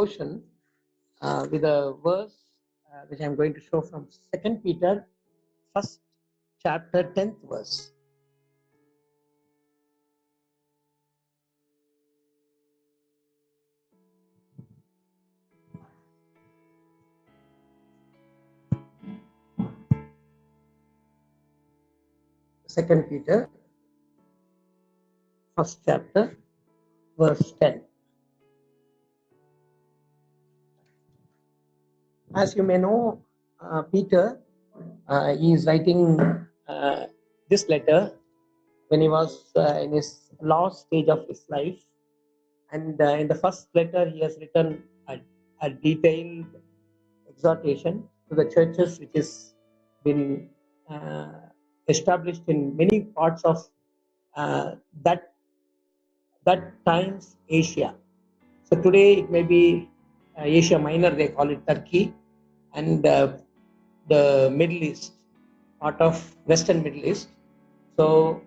devotion with a verse which I'm going to show from 2 Peter, first chapter, 10th verse. Second Peter, first chapter, verse 10. As you may know, Peter, he is writing this letter when he was in his last stage of his life. And in the first letter, he has written a detailed exhortation to the churches which has been established in many parts of that time's Asia. So today it may be Asia Minor, they call it Turkey, and the Middle East, part of Western Middle East. So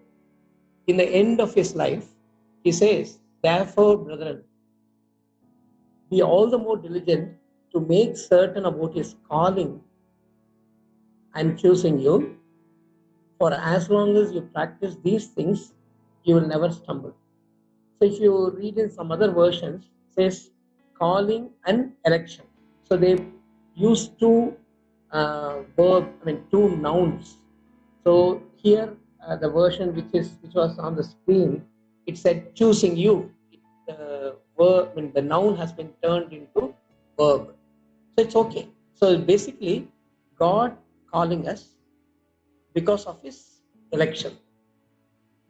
in the end of his life, he says, therefore, brethren, be all the more diligent to make certain about his calling and choosing you. For as long as you practice these things, you will never stumble. So if you read in some other versions, it says calling and election. So they use two nouns. So here the version which was on the screen, it said choosing you. The noun has been turned into verb. So it's okay. So basically, God calling us because of his election.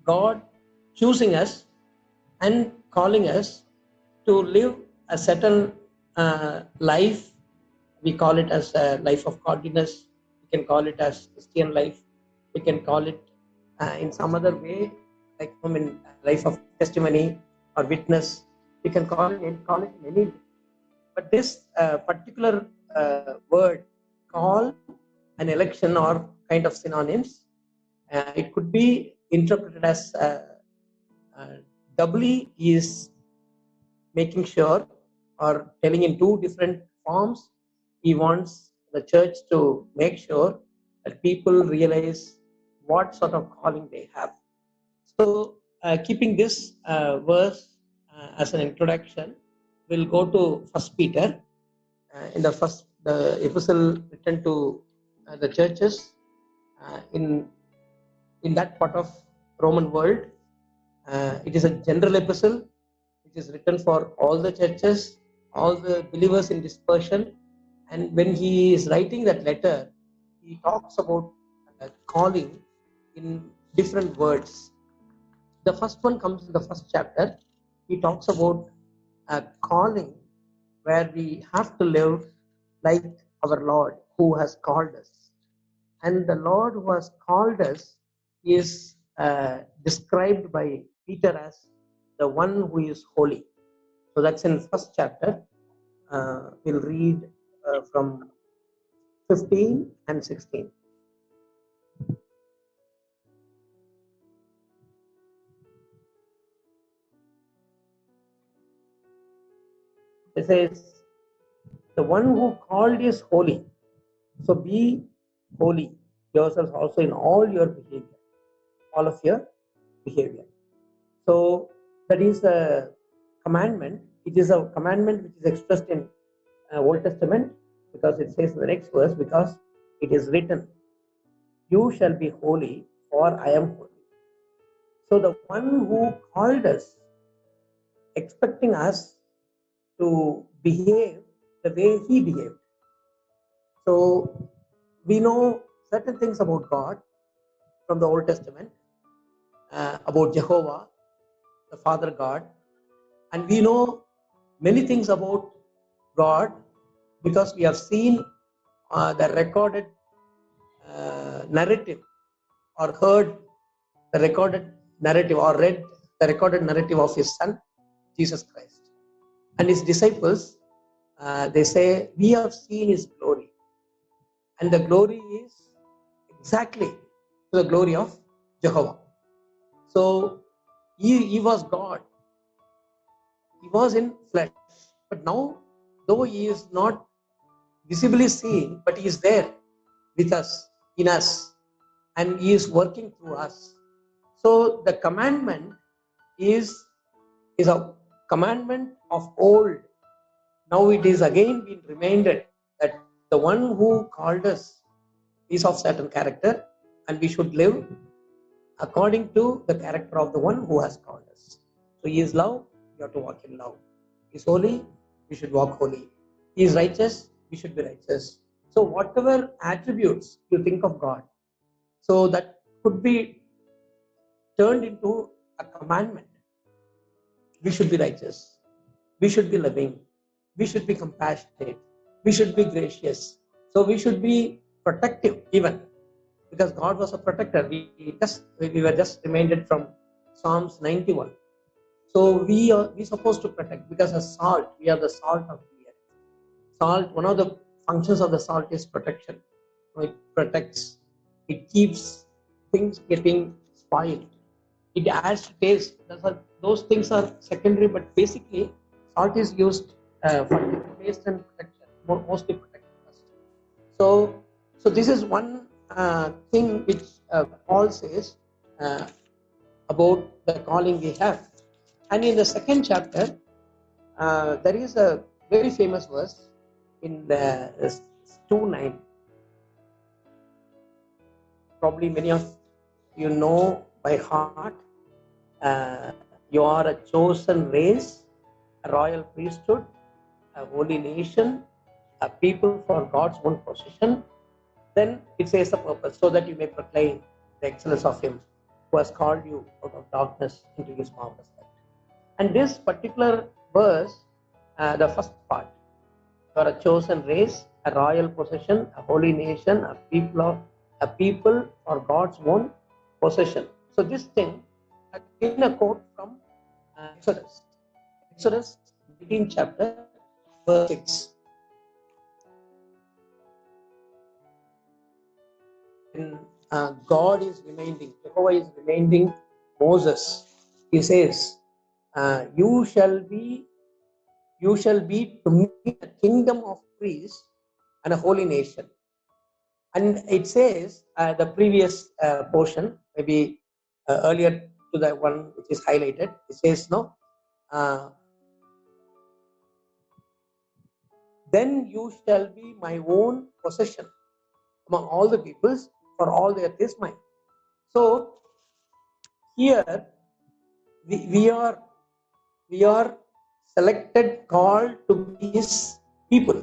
God choosing us and calling us to live a certain life. We call it as a life of godliness. We can call it as Christian life. We can call it in some other way, like life of testimony or witness. We can call it many. But this particular word, call and election, are kind of synonyms. It could be interpreted as doubly is making sure, or telling in two different forms. He wants the church to make sure that people realize what sort of calling they have. So keeping this verse as an introduction, we'll go to First Peter. In the epistle written to the churches in that part of Roman world. It is a general epistle which is written for all the churches, all the believers in dispersion. And when he is writing that letter, he talks about calling in different words. The first one comes in the first chapter. He talks about calling where we have to live like our Lord who has called us. And the Lord who has called us is described by Peter as the one who is holy. So that's in first chapter. We'll read from 15 and 16. It says, the one who called is holy. So be holy yourselves also in all your behavior. All of your behavior. So that is a commandment. It is a commandment which is expressed in Old Testament, because it says in the next verse, because it is written, you shall be holy, for I am holy. So the one who called us, expecting us to behave the way he behaved. So we know certain things about God from the Old Testament, about Jehovah, the Father God, and we know many things about God because we have seen the recorded narrative, or heard the recorded narrative, or read the recorded narrative of his son Jesus Christ and his disciples. They say, we have seen his glory, and the glory is exactly the glory of Jehovah. So he was God. He was in flesh, but now though he is not visibly seen, but he is there with us, in us, and he is working through us. So the commandment is a commandment of old. Now it is again being reminded that the one who called us is of certain character, and we should live according to the character of the one who has called us. So he is love, we have to walk in love. He is holy, we should walk holy. He is righteous, we should be righteous. So whatever attributes you think of God, so that could be turned into a commandment. We should be righteous, we should be loving, we should be compassionate, we should be gracious. So we should be protective even, because God was a protector. We were just reminded from Psalms 91. So we supposed to protect, because as salt, we are the salt of the earth. Salt, one of the functions of the salt is protection. It protects, it keeps things getting spoiled. It adds to taste. Those things are secondary, but basically salt is used for taste and protection, mostly protection. So this is one thing which Paul says about the calling we have. And in the second chapter, there is a very famous verse in the 2:9. Probably many of you know by heart. You are a chosen race, a royal priesthood, a holy nation, a people for God's own possession. Then it says the purpose, so that you may proclaim the excellence of Him who has called you out of darkness into His marvelous light. And this particular verse, the first part, you are a chosen race, a royal possession, a holy nation, a people for God's own possession. So this thing, in a quote from Exodus 19 chapter verse 6. God is reminding, Jehovah is reminding Moses. He says, you shall be to me a kingdom of priests and a holy nation. And it says, the previous portion, maybe earlier to the one which is highlighted, it says, no, then you shall be my own possession among all the peoples, for all the earth is mine. So here we are selected, called to be His people,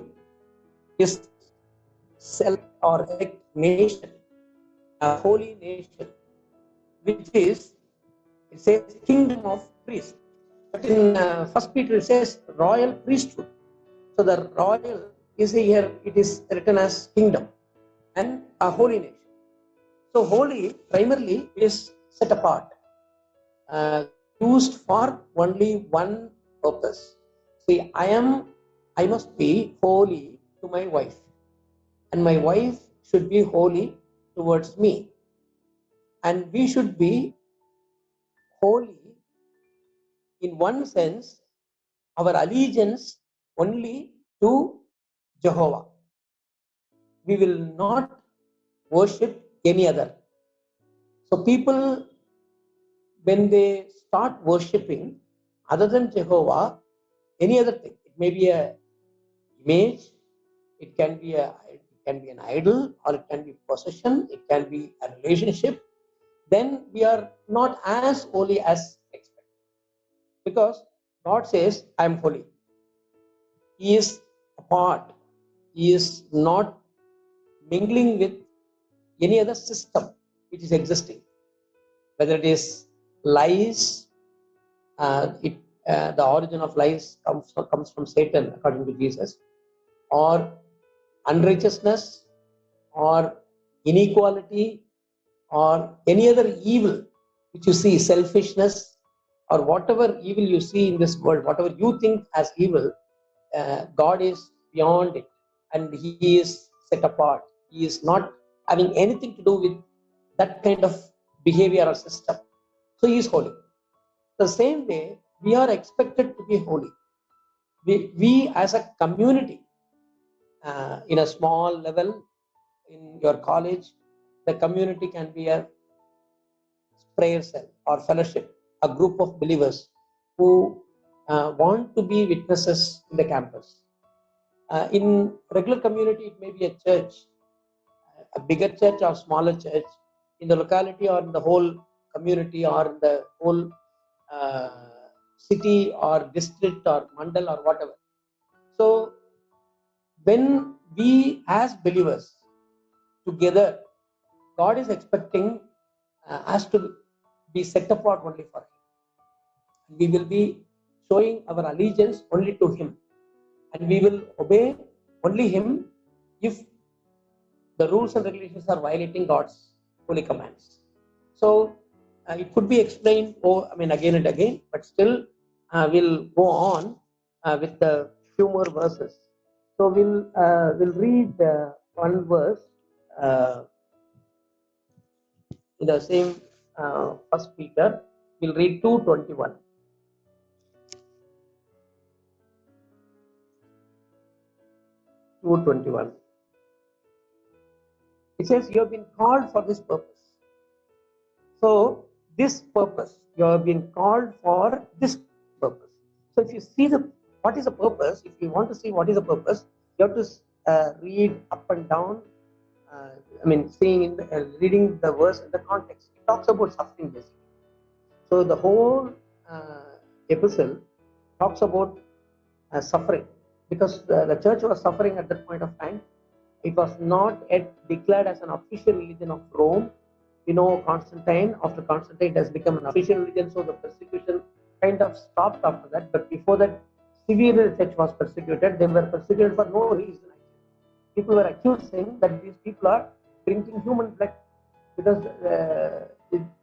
His select or elect nation, a holy nation, which is, it says, kingdom of priests. But in First Peter it says royal priesthood. So the royal is here, it is written as kingdom and a holy nation. So holy primarily is set apart, used for only one purpose. See, I must be holy to my wife, and my wife should be holy towards me, and we should be holy in one sense, our allegiance only to Jehovah. We will not worship any other. So people, when they start worshipping other than Jehovah, any other thing, it may be an image, it can be an idol, or it can be possession, it can be a relationship, then we are not as holy as expected. Because God says, I am holy. He is apart. He is not mingling with any other system which is existing. Whether it is lies, the origin of lies comes from Satan, according to Jesus, or unrighteousness, or inequality, or any other evil which you see, selfishness, or whatever evil you see in this world, whatever you think as evil, God is beyond it, and He is set apart. He is not having anything to do with that kind of behavior or system. So He is holy. The same way, we are expected to be holy. we as a community, in a small level, in your college, the community can be a prayer cell or fellowship, a group of believers who want to be witnesses in the campus. In regular community, it may be a church, a bigger church or smaller church, in the locality or in the whole community or in the whole uh, city or district or mandal or whatever. So when we as believers together, God is expecting us to be set apart only for Him. We will be showing our allegiance only to Him, and we will obey only Him if the rules and regulations are violating God's holy commands. So it could be explained, again and again, but still we'll go on with a few more verses. So we'll read one verse uh, in the same First Peter. We'll read 2:21. 2:21. It says, "You have been called for this purpose." So this purpose, you have been called for this purpose. So if you see what is the purpose, if you want to see what is the purpose, you have to read up and down. Reading the verse in the context. It talks about suffering basically. So the whole epistle talks about suffering, because the church was suffering at that point of time. It was not yet declared as an official religion of Rome. We know Constantine, after Constantine it has become an official religion, so the persecution kind of stopped after that. But before that, severely the church was persecuted. They were persecuted for no reason. People were accusing that these people are drinking human blood, because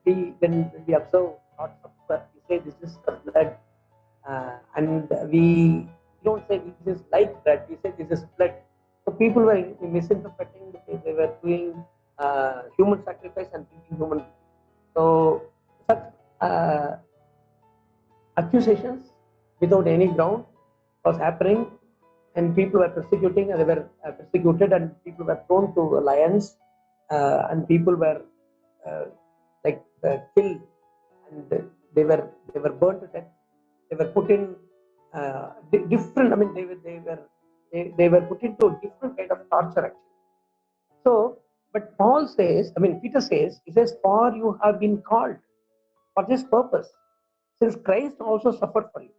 when we observe lots of blood, we say this is the blood, and we don't say this is like blood, we say this is blood. So people were misinterpreting. They were doing human sacrifice and drinking human blood. So such accusations without any ground was happening, and people were persecuting, and they were persecuted, and people were thrown to lions, and people were killed, and they were burned to death. They were put in different. They were put into different kind of torture actually. So, but Paul says, Peter says, he says, "For you have been called for this purpose, since Christ also suffered for you,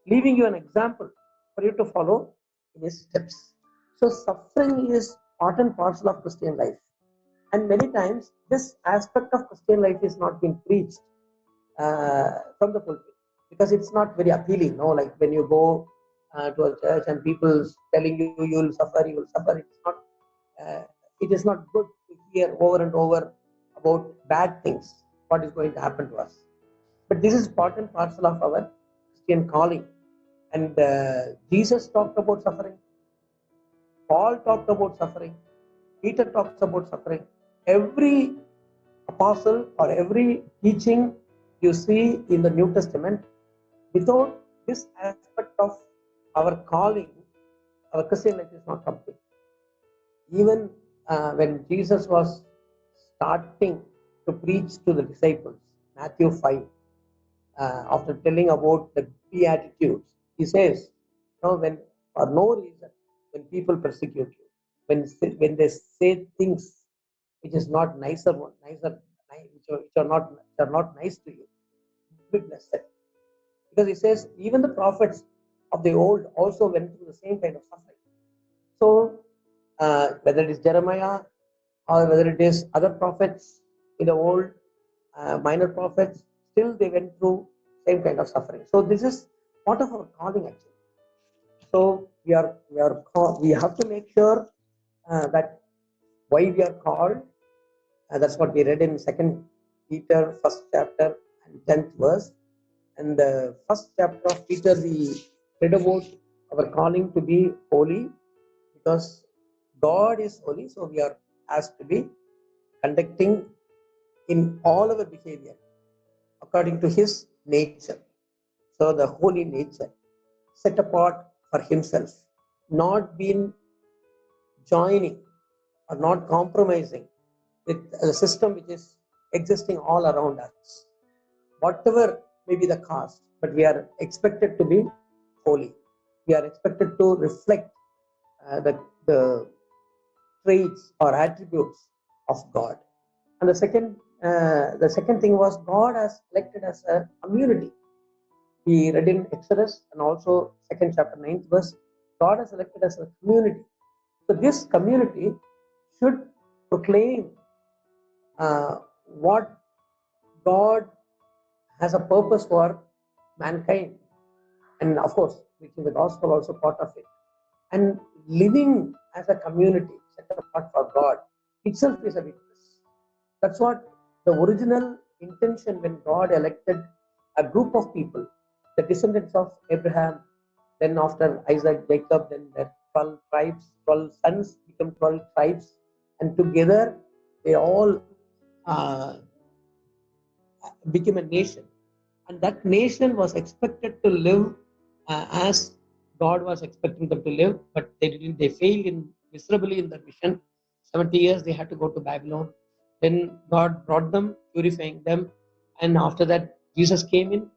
leaving you an example for you to follow in his steps." So suffering is part and parcel of Christian life. And many times this aspect of Christian life is not being preached from the pulpit, because it's not very appealing. No, like when you go to a church and people telling you you'll suffer, you will suffer. It is not good to hear over and over about bad things, what is going to happen to us. But this is part and parcel of our Christian calling. And Jesus talked about suffering. Paul talked about suffering. Peter talks about suffering. Every apostle or every teaching you see in the New Testament, without this aspect of our calling, our Christian life is not complete. Even when Jesus was starting to preach to the disciples, Matthew 5, after telling about the Beatitudes, he says, when for no reason, when people persecute you, when they say things which is not which are not nice to you, be blessed. Because he says even the prophets of the old also went through the same kind of suffering. So whether it is Jeremiah or whether it is other prophets in the old, minor prophets, still they went through same kind of suffering. So this is part of our calling actually. So we have to make sure that why we are called. That's what we read in 2 Peter 1st chapter and 10th verse. And the first chapter of Peter, we read about our calling to be holy, because God is holy. So we are asked to be conducting in all our behavior according to his nature. So the holy nature, set apart for himself, not been joining or not compromising with a system which is existing all around us. Whatever may be the cost, but we are expected to be holy. We are expected to reflect the traits or attributes of God. And the second thing was God has elected us a community. We read in Exodus and also second chapter 9th verse. God has elected us a community. So this community should proclaim what God has a purpose for mankind, and of course, preaching the gospel also part of it. And living as a community set apart for God itself is a witness. That's what the original intention when God elected a group of people, the descendants of Abraham, then after Isaac, Jacob, then the 12 tribes, 12 sons become 12 tribes, and together they all became a nation. And that nation was expected to live as God was expecting them to live, but they didn't. They failed miserably in their mission. 70 years they had to go to Babylon. Then God brought them, purifying them. And after that, Jesus came in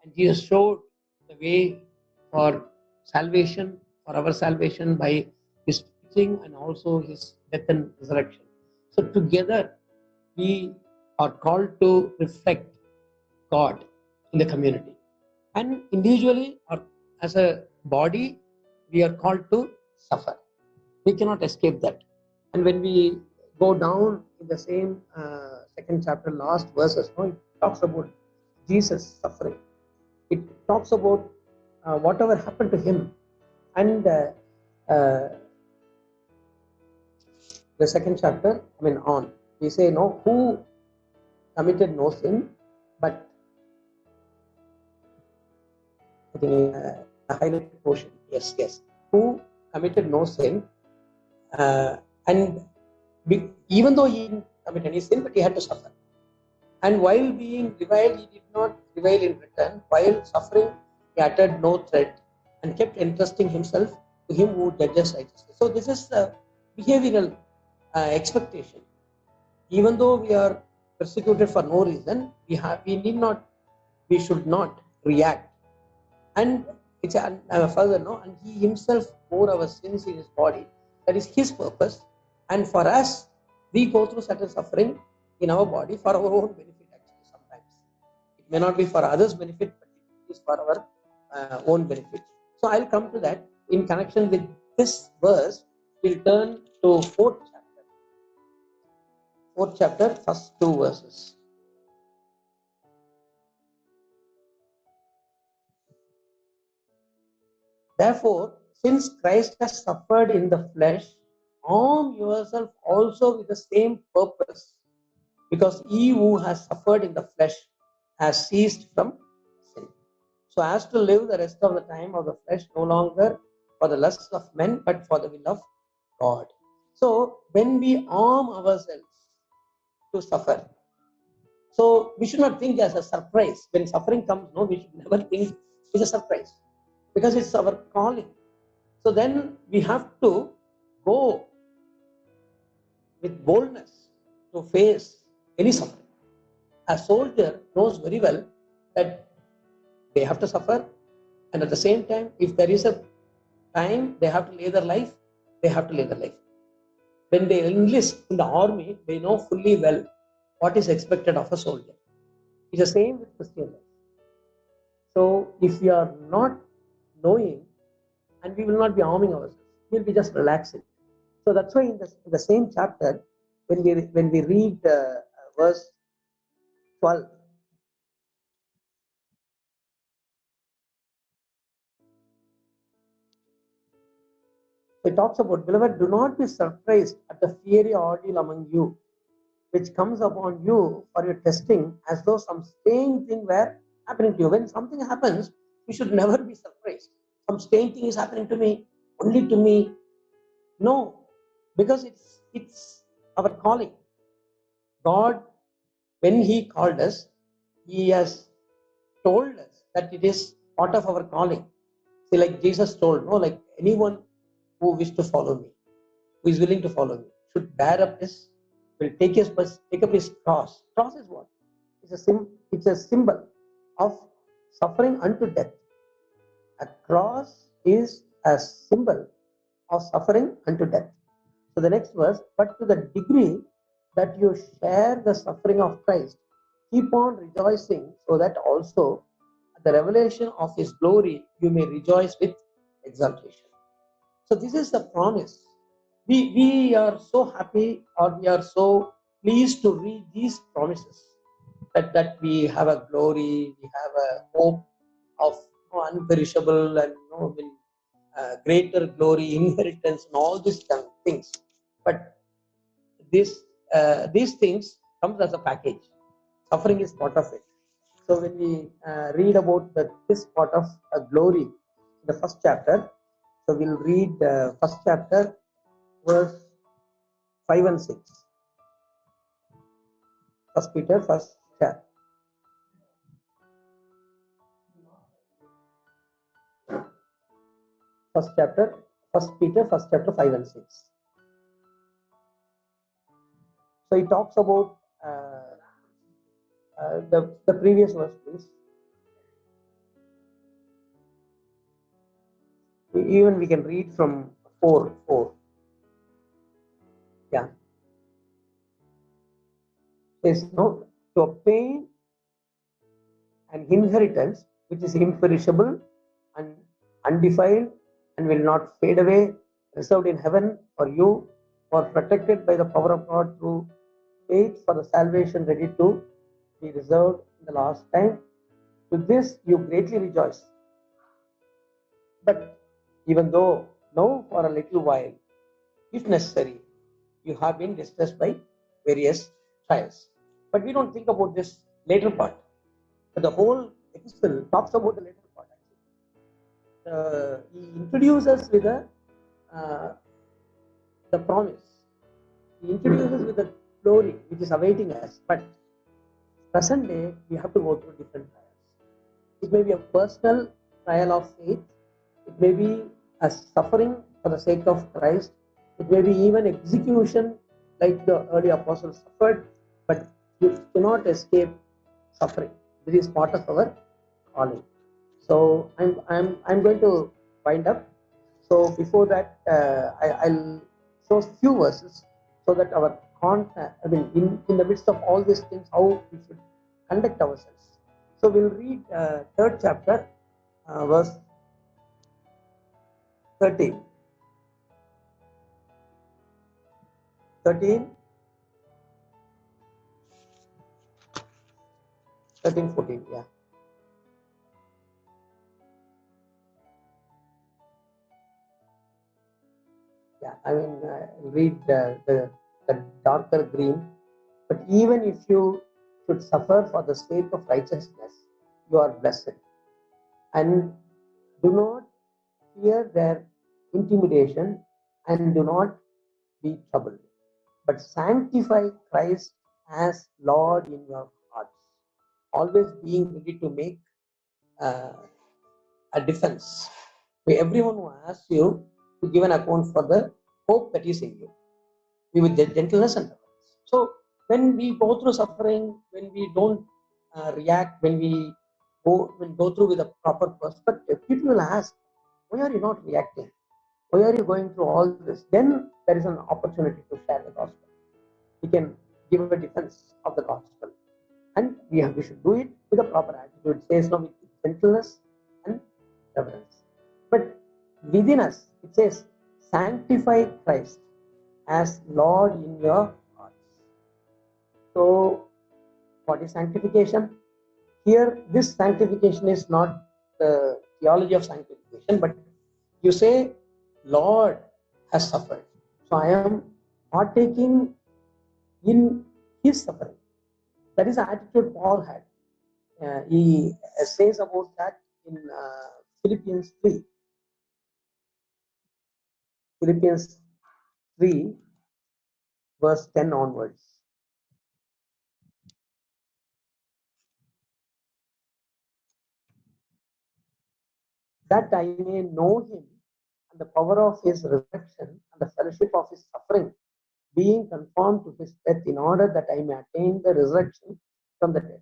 and Jesus showed the way for salvation, for our salvation by his teaching and also his death and resurrection. So together we are called to reflect God in the community. And individually or as a body, we are called to suffer. We cannot escape that. And when we go down in the same second chapter, last verses, it talks about Jesus suffering. It talks about whatever happened to him. And the second chapter, on, we say, no, who committed no sin, but I think a highlighted portion. Yes. Who committed no sin, and even though he didn't commit any sin, but he had to suffer. And while being reviled, he did not revile in return. While suffering, he uttered no threat and kept entrusting himself to him who judges righteously. So this is a behavioral expectation. Even though we are persecuted for no reason, we should not react. And it's further, and he himself bore our sins in his body. That is his purpose. And for us, we go through certain suffering in our body for our own benefit, actually, sometimes. It may not be for others' benefit, but it is for our own benefit. So I'll come to that. In connection with this verse, we'll turn to fourth chapter, first two verses. Therefore, since Christ has suffered in the flesh, arm yourself also with the same purpose, because he who has suffered in the flesh has ceased from sin. So as to live the rest of the time of the flesh no longer for the lusts of men, but for the will of God. So when we arm ourselves to suffer, so we should not think as a surprise. When suffering comes, no, we should never think it's a surprise, because it's our calling. So then we have to go with boldness to face any suffering. A soldier knows very well that they have to suffer, and at the same time, if there is a time they have to lay their life, they have to lay their life. When they enlist in the army, they know fully well what is expected of a soldier. It's the same with Christian life. So if we are not knowing, and we will not be arming ourselves, we will be just relaxing. So that's why in the same chapter, when we read verse 12, it talks about, beloved, do not be surprised at the fiery ordeal among you, which comes upon you for your testing, as though some strange thing were happening to you. When something happens, we should never be surprised. Some strange thing is happening to me, only to me. No, because it's our calling. God, when he called us, he has told us that it is part of our calling. See, like Jesus told, no, like anyone who wish to follow me, who is willing to follow me, should bear up his, will take up his cross. Cross is what? It's a symbol of suffering unto death. A cross is a symbol of suffering unto death. So the next verse, but to the degree that you share the suffering of Christ, keep on rejoicing, so that also at the revelation of his glory you may rejoice with exultation. So this is the promise. We are so happy, or we are so pleased to read these promises, that we have a glory, we have a hope of unperishable and greater glory, inheritance, and all these things. But these things comes as a package. Suffering is part of it. So when we read about this part of glory in the first chapter, so we'll read first chapter, verse 5 and 6. First Peter, first chapter, First Peter, first chapter, 5 and 6. So he talks about the previous verse, please. Even we can read from 4. Yeah. Says, no, to obtain an inheritance which is imperishable and undefiled and will not fade away, reserved in heaven for you, or protected by the power of God through faith for the salvation ready to be reserved in the last time. To this you greatly rejoice. But even though now for a little while, if necessary, you have been distressed by various trials. But we don't think about this later part. But the whole epistle talks about the later part. He introduces with the promise. He introduces with the glory which is awaiting us. But present day, we have to go through different trials. It may be a personal trial of faith. It may be a suffering for the sake of Christ. It may be even execution, like the early apostles suffered. But you cannot escape suffering. This is part of our calling. So I'm going to wind up. So before that, I'll show few verses so that our in the midst of all these things, how we should conduct ourselves. So we'll read third chapter, verse 13. 13, 14, yeah. Yeah, read the darker green. But even if you should suffer for the sake of righteousness, you are blessed. And do not fear their intimidation, and do not be troubled, but sanctify Christ as Lord in your hearts, always being ready to make uh, a defense to everyone who asks you to give an account for the hope that is in you. Be with gentleness and reverence. So when we go through suffering, when we don't react, when we go through with a proper perspective, people will ask, why are you not reacting? Why are you going through all this? Then there is an opportunity to share the gospel. We can give a defense of the gospel. And we should do it with a proper attitude. It says now with gentleness and reverence. But within us, it says, sanctify Christ as Lord in your hearts. So, what is sanctification? Here, this sanctification is not the theology of sanctification, but you say, Lord has suffered. So, I am partaking in his suffering. That is the attitude Paul had. He says about that in Philippians 3. Philippians 3, verse 10 onwards. that I may know him and the power of his resurrection and the fellowship of his suffering, being conformed to his death, in order that I may attain the resurrection from the dead.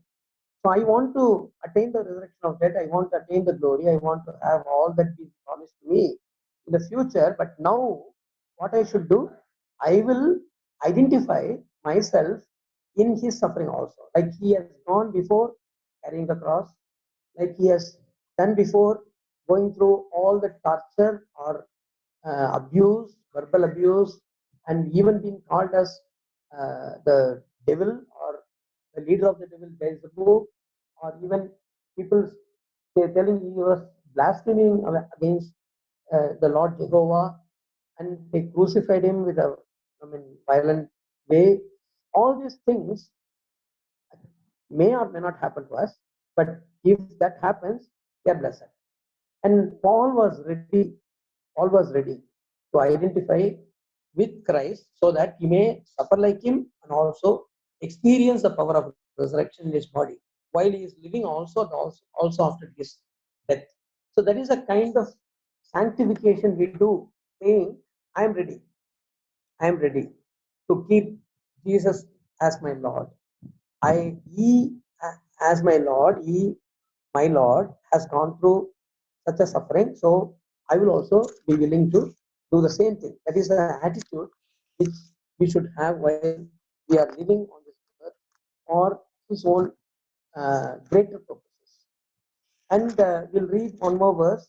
So I want to attain the resurrection of death. I want to attain the glory. I want to have all that is promised to me in the future. But now, what I should do? I will identify myself in his suffering also. Like he has gone before carrying the cross, like he has done before going through all the torture or abuse, verbal abuse, and even being called as the devil or the leader of the devil, Beelzebub, or even people telling he was blaspheming against the Lord Jehovah, and they crucified him with a, violent way. All these things may or may not happen to us, but if that happens, we are blessed. And Paul was ready to identify with Christ so that he may suffer like him and also experience the power of resurrection in his body while he is living also after his death. So that is a kind of sanctification we do, saying, I am ready. I am ready to keep Jesus as my Lord. He as my Lord, my Lord has gone through such a suffering, so I will also be willing to do the same thing. That is the attitude which we should have while we are living on this earth for His own greater purposes. And we'll read one more verse,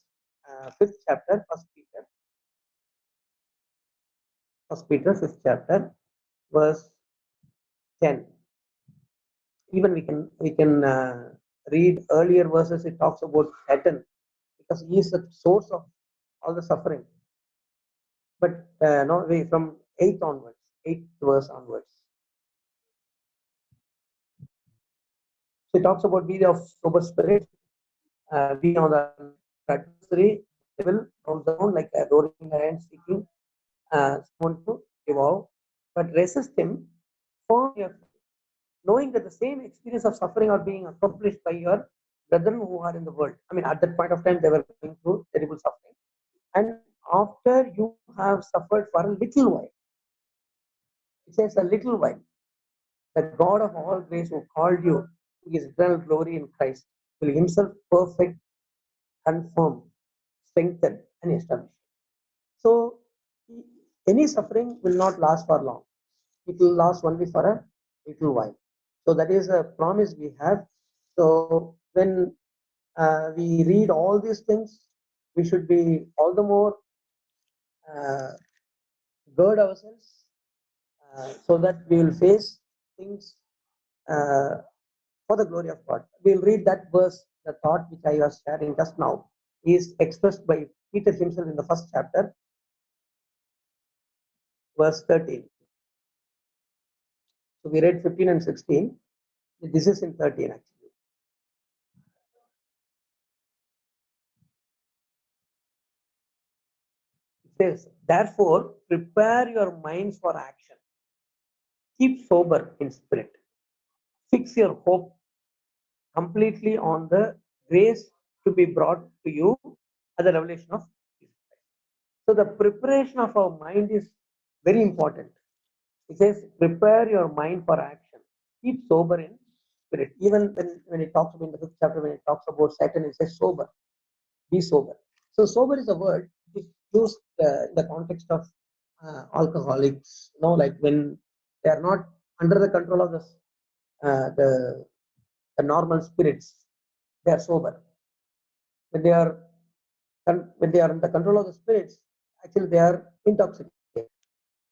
fifth chapter, First Peter, fifth chapter, verse 10. Even we can read earlier verses. It talks about Satan because he is the source of all the suffering. But no, from 8th verse onwards. So it talks about be of sober spirit, be on the adversary, devil roams around like a roaring lion seeking someone to devour, but resist him, firm your faith, knowing that the same experience of suffering are being accomplished by your brethren who are in the world. I mean, at that point of time, they were going through terrible suffering. And after you have suffered for a little while, it says a little while, the God of all grace who called you to his eternal glory in Christ will himself perfect, confirm, strengthen, and establish. So, any suffering will not last for long. It will last only for a little while. So, that is a promise we have. So, when we read all these things, we should be all the more uh, gird ourselves so that we will face things uh, for the glory of God. We'll read that verse, the thought which I was sharing just now is expressed by Peter himself in the first chapter, verse 13. So we read 15 and 16. This is in 13 actually. It says, therefore, prepare your minds for action. Keep sober in spirit. Fix your hope completely on the grace to be brought to you at the revelation of Jesus Christ. So the preparation of our mind is very important. It says, prepare your mind for action. Keep sober in spirit. Even when it talks about in the fifth chapter, when it talks about Satan, it says sober. Be sober. So sober is a word which is used in the context of alcoholics. Like when they are not under the control of uh, the the normal spirits, they are sober. When they are when they are under the control of the spirits, actually they are intoxicated.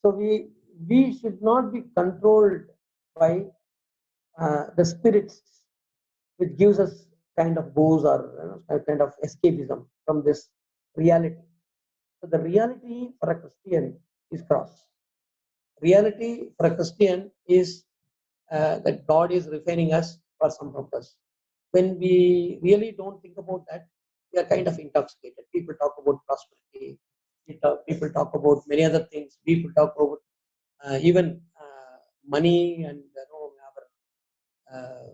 So we should not be controlled by the spirits, which gives us kind of booze or a kind of escapism from this reality. So the reality for a Christian is cross. Reality for a Christian is that God is refining us for some purpose. When we really don't think about that, we are kind of intoxicated. People talk about prosperity. People talk about many other things. People talk about even money and our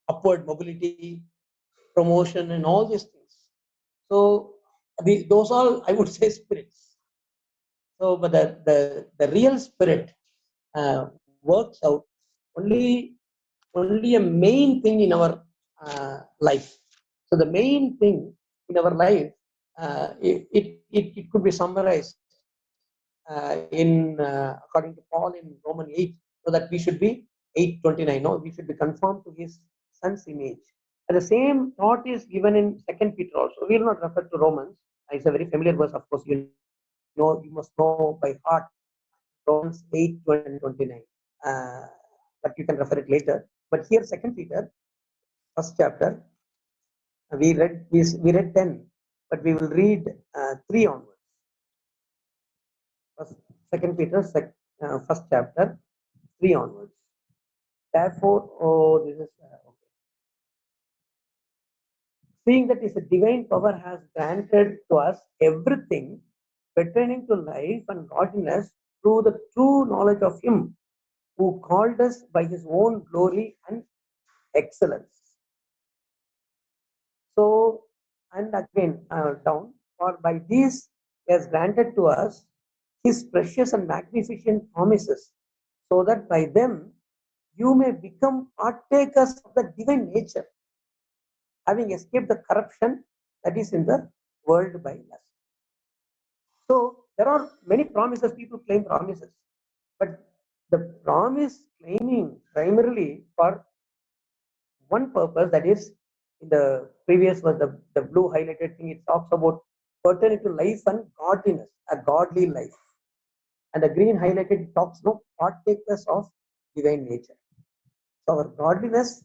upward mobility, promotion, and all these things. So those all I would say spirits. So, but the real spirit works out only only a main thing in our life. So the main thing in our life, it could be summarized according to Paul in Roman 8, so that we should be 8:29. No, we should be conformed to His Son's image. And the same thought is given in Second Peter also. We will not refer to Romans. It's a very familiar verse, of course. You must know by heart Romans 8:29. Uh, but you can refer it later. But here, Second Peter, first chapter, we read 10, but we will read 3 onwards. Second Peter, first chapter, 3 onwards. Therefore, this is okay. Seeing that His divine power has granted to us everything pertaining to life and godliness through the true knowledge of Him who called us by His own glory and excellence. So, and again down, for by these He has granted to us His precious and magnificent promises, so that by them you may become partakers of the divine nature, having escaped the corruption that is in the world by lust. So there are many promises, people claim promises, but the promise claiming primarily for one purpose, that is in the previous was the blue highlighted thing, it talks about pertaining to life and godliness, a godly life. And the green highlighted talks no partakers of divine nature. So our godliness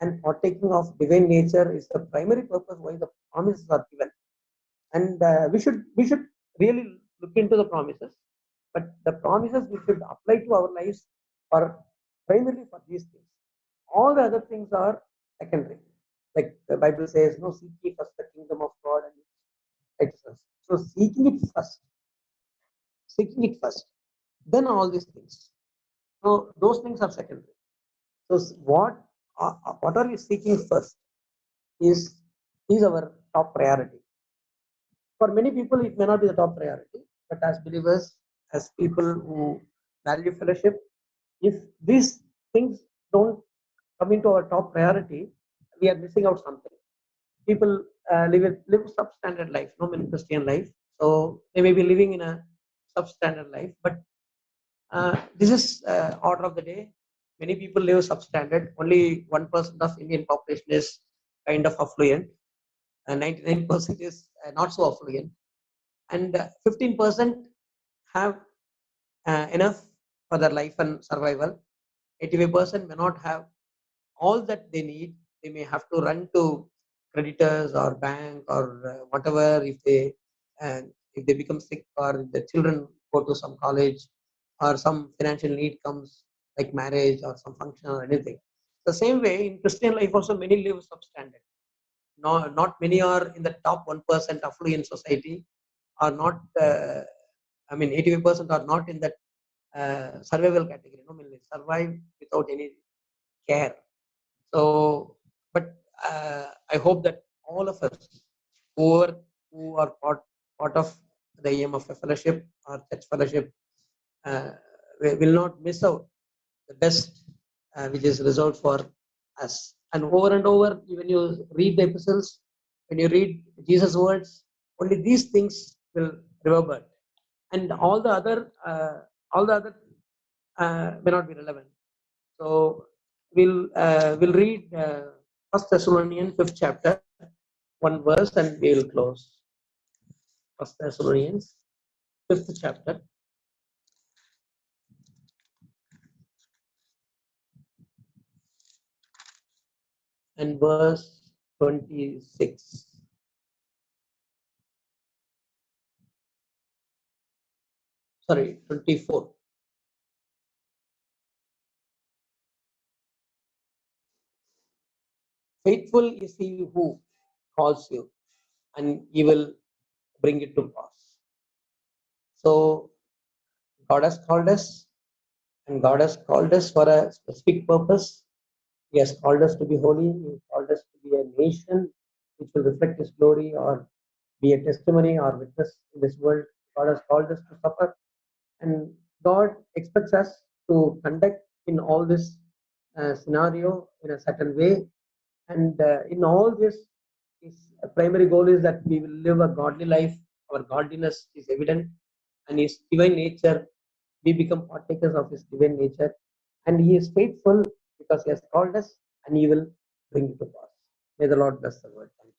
and partaking of divine nature is the primary purpose why the promises are given. And we should really look into the promises, but the promises we should apply to our lives are primarily for these things. All the other things are secondary. Like the Bible says, no, seek ye first the kingdom of God and its righteousness. So seeking it first, then all these things. So those things are secondary. So what are we seeking first is our top priority. For many people, it may not be the top priority, but as believers, as people who value fellowship, if these things don't come into our top priority, we are missing out something. People live substandard life, no mean Christian life. So they may be living in a substandard life, but this is order of the day. Many people live substandard. Only 1% of Indian population is kind of affluent, and 99% is not so affluent, and 15% have enough for their life and survival. 85% may not have all that they need. They may have to run to creditors or bank or whatever if they become sick, or if the children go to some college, or some financial need comes like marriage or some function or anything. The same way in Christian life also many live substandard. No, not many are in the top 1% affluent society, are not. I mean, 85% are not in that survival category. No, I mean, they survive without any care. So, but I hope that all of us who are part of the EMF fellowship or church fellowship uh, will not miss out the best which is reserved for us. And over, when you read the epistles, when you read Jesus' words, only these things will reverberate, and all the other may not be relevant. So we'll read First Thessalonians 5th chapter, one verse, and we will close. First Thessalonians 5th chapter, and verse 26. Sorry, 24. Faithful is he who calls you, and he will bring it to pass. So God has called us, and God has called us for a specific purpose. He has called us to be holy. He has called us to be a nation which will reflect His glory, or be a testimony or witness in this world. God has called us to suffer, and God expects us to conduct in all this scenario in a certain way. And in all this, his primary goal is that we will live a godly life. Our godliness is evident, and his divine nature, we become partakers of his divine nature. And he is faithful because he has called us, and he will bring it to pass. May the Lord bless the word. Thank you.